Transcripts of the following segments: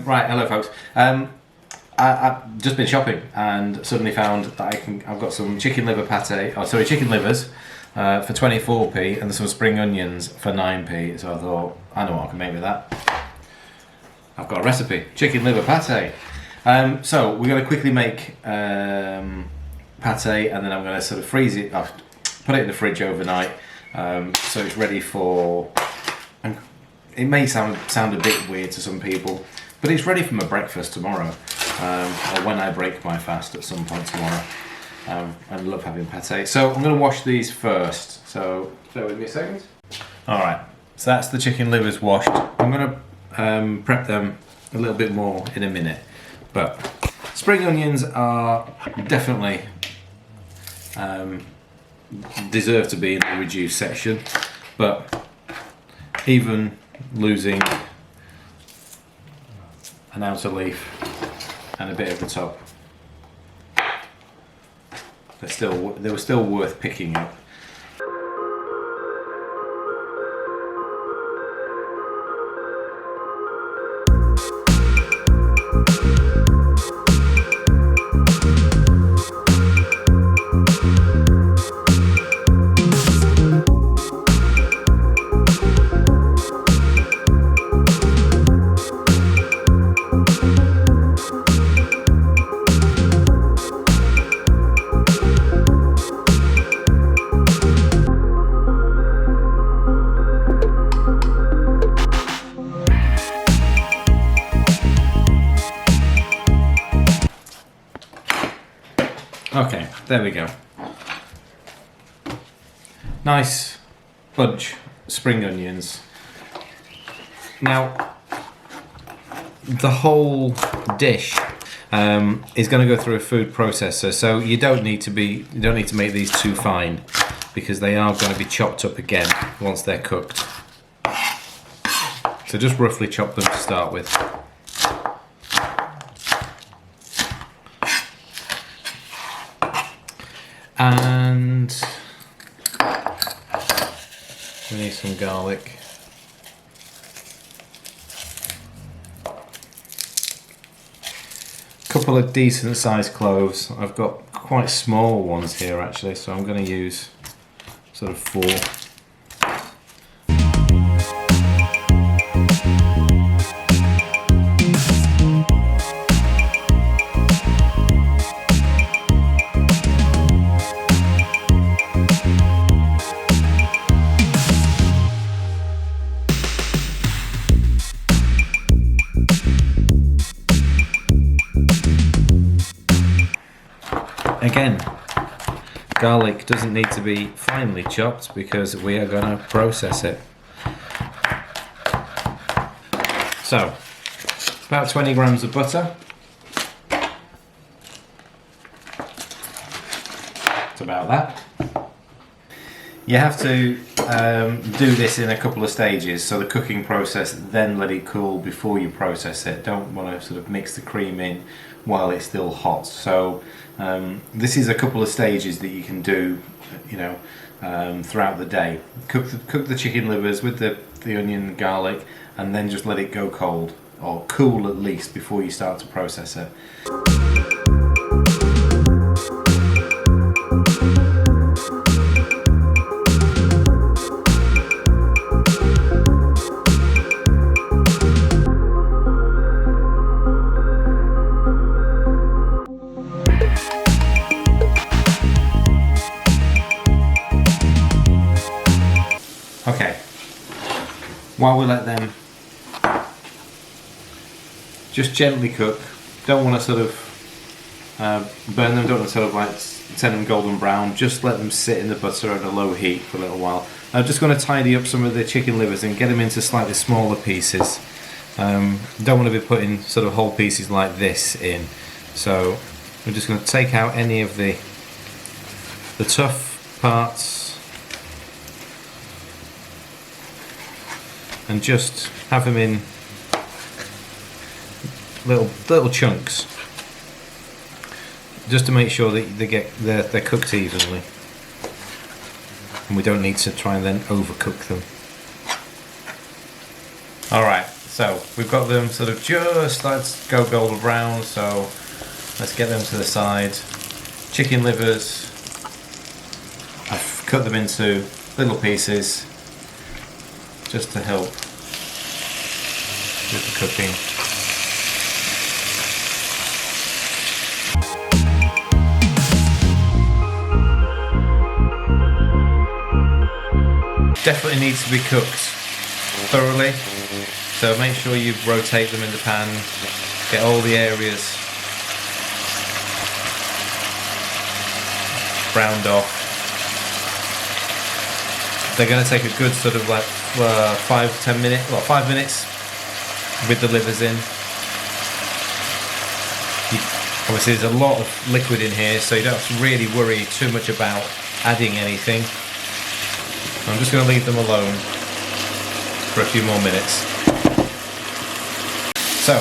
Right, hello folks. I've just been shopping and suddenly found that I've got some chicken liver pate, chicken livers for 24p and some spring onions for 9p. So I thought, I know what I can make with that. I've got a recipe, chicken liver pate. So we're going to quickly make pate, and then I'm going to sort of freeze it. I'll put it in the fridge overnight, so it's ready for. And it may sound a bit weird to some people, but it's ready for my breakfast tomorrow, or when I break my fast at some point tomorrow. I love having pate. So I'm going to wash these first. So bear with me a second. All right. So that's the chicken livers washed. I'm going to prep them a little bit more in a minute. But spring onions are definitely deserve to be in the reduced section, but even losing an outer leaf and a bit of the top, they were still worth picking up. Okay, there we go. Nice bunch of spring onions. Now, the whole dish is going to go through a food processor, so you don't need to make these too fine because they are going to be chopped up again once they're cooked. So just roughly chop them to start with. And we need some garlic. Couple of decent sized cloves. I've got quite small ones here actually, so I'm going to use sort of 4. Again, garlic doesn't need to be finely chopped because we are going to process it. So, about 20 grams of butter. It's about that. You have to do this in a couple of stages, so the cooking process, then let it cool before you process it. Don't want to sort of mix the cream in while it's still hot. So this is a couple of stages that you can do, throughout the day. Cook the chicken livers with the onion and garlic, and then just let it go cold, or cool at least, before you start to process it. Okay, while we let them just gently cook, don't want to sort of burn them, don't want to sort of like send them golden brown, just let them sit in the butter at a low heat for a little while. I'm just going to tidy up some of the chicken livers and get them into slightly smaller pieces. Don't want to be putting sort of whole pieces like this in, so we're just going to take out any of the tough parts and just have them in little chunks, just to make sure that they're cooked evenly, and we don't need to try and then overcook them. All right, So we've got them sort of just, let's go golden brown, so let's get them to the side. Chicken livers, I've cut them into little pieces just to help with the cooking. Definitely needs to be cooked thoroughly, so make sure you rotate them in the pan, get all the areas browned off. They're going to take a good sort of like 5 minutes with the livers in. Obviously there's a lot of liquid in here, so you don't have to really worry too much about adding anything. I'm just going to leave them alone for a few more minutes. So,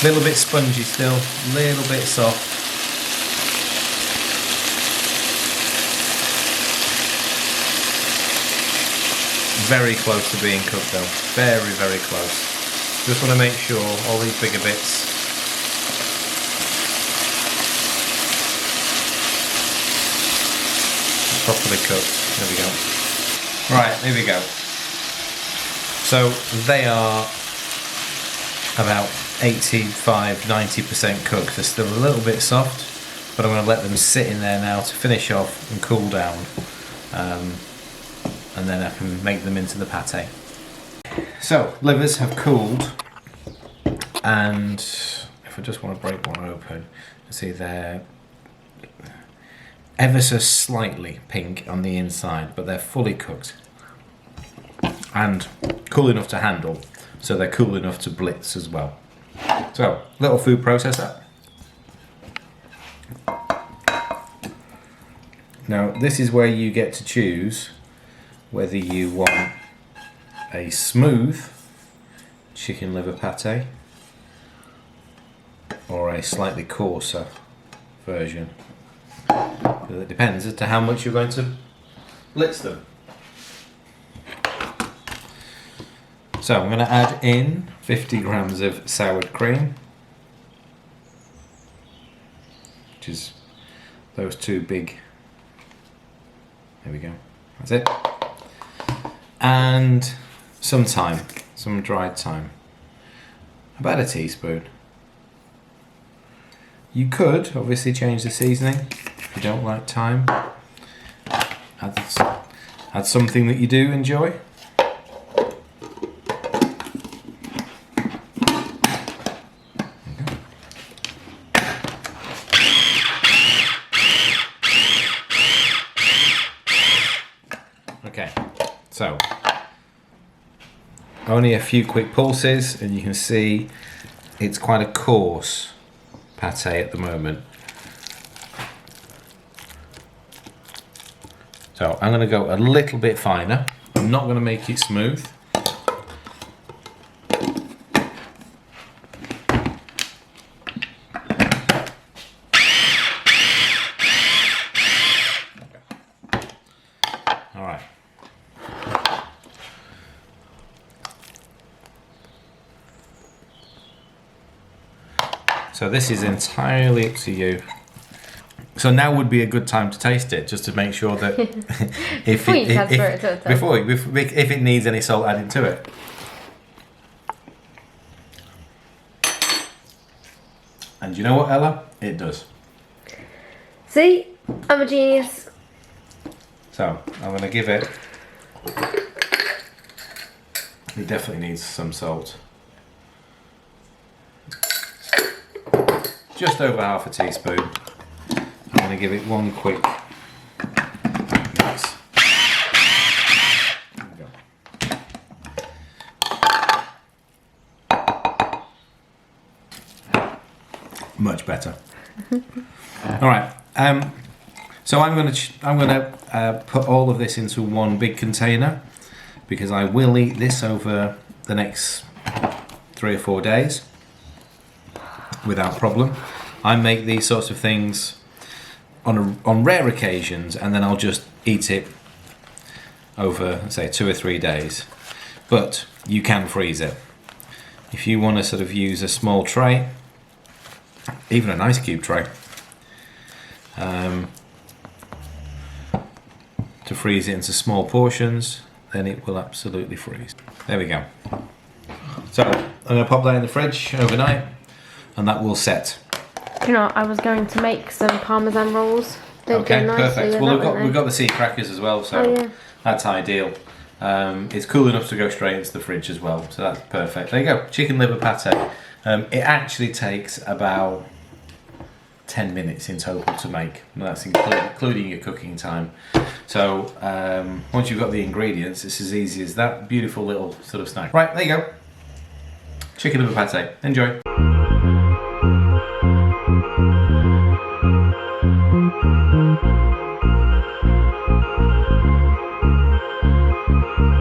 little bit spongy still, little bit soft. Very close to being cooked though, very, very close. Just want to make sure all these bigger bits properly cooked. There we go. Right, here we go. So they are about 85-90% cooked. They're still a little bit soft, but I'm going to let them sit in there now to finish off and cool down, and then I can make them into the pate. So livers have cooled, and if I just want to break one open, you see they're ever so slightly pink on the inside, but they're fully cooked and cool enough to handle, so they're cool enough to blitz as well. So, little food processor. Now this is where you get to choose whether you want a smooth chicken liver pate or a slightly coarser version. It depends as to how much you're going to blitz them. So I'm going to add in 50 grams of soured cream, which is those two big. There we go. That's it. And some thyme, some dried thyme. About a teaspoon. You could obviously change the seasoning if you don't like thyme. Add something that you do enjoy. Okay, so only a few quick pulses and you can see it's quite a coarse pate at the moment. So I'm going to go a little bit finer. I'm not going to make it smooth. All right. So this is entirely up to you. So now would be a good time to taste it, just to make sure that if it needs any salt added to it. And you know what, Ella? It does. See? I'm a genius. So I'm going to give it. It definitely needs some salt. Just over half a teaspoon. I'm going to give it one quick mix. There we go. Much better. All right. So I'm going to put all of this into one big container because I will eat this over the next 3 or 4 days without problem. I make these sorts of things on rare occasions, and then I'll just eat it over, say, 2 or 3 days. But you can freeze it. If you want to sort of use a small tray, even an ice cube tray, to freeze it into small portions, then it will absolutely freeze. There we go. So I'm going to pop that in the fridge overnight, and that will set. You know, I was going to make some parmesan rolls. They'd Okay, go nicely perfect. with Well, that, we've got the sea crackers as well, so Oh, yeah. that's ideal. It's cool enough to go straight into the fridge as well, so that's perfect. There you go, chicken liver pate. It actually takes about 10 minutes in total to make, and that's including your cooking time. So once you've got the ingredients, it's as easy as that. Beautiful little sort of snack. Right, there you go. Chicken liver pate. Enjoy.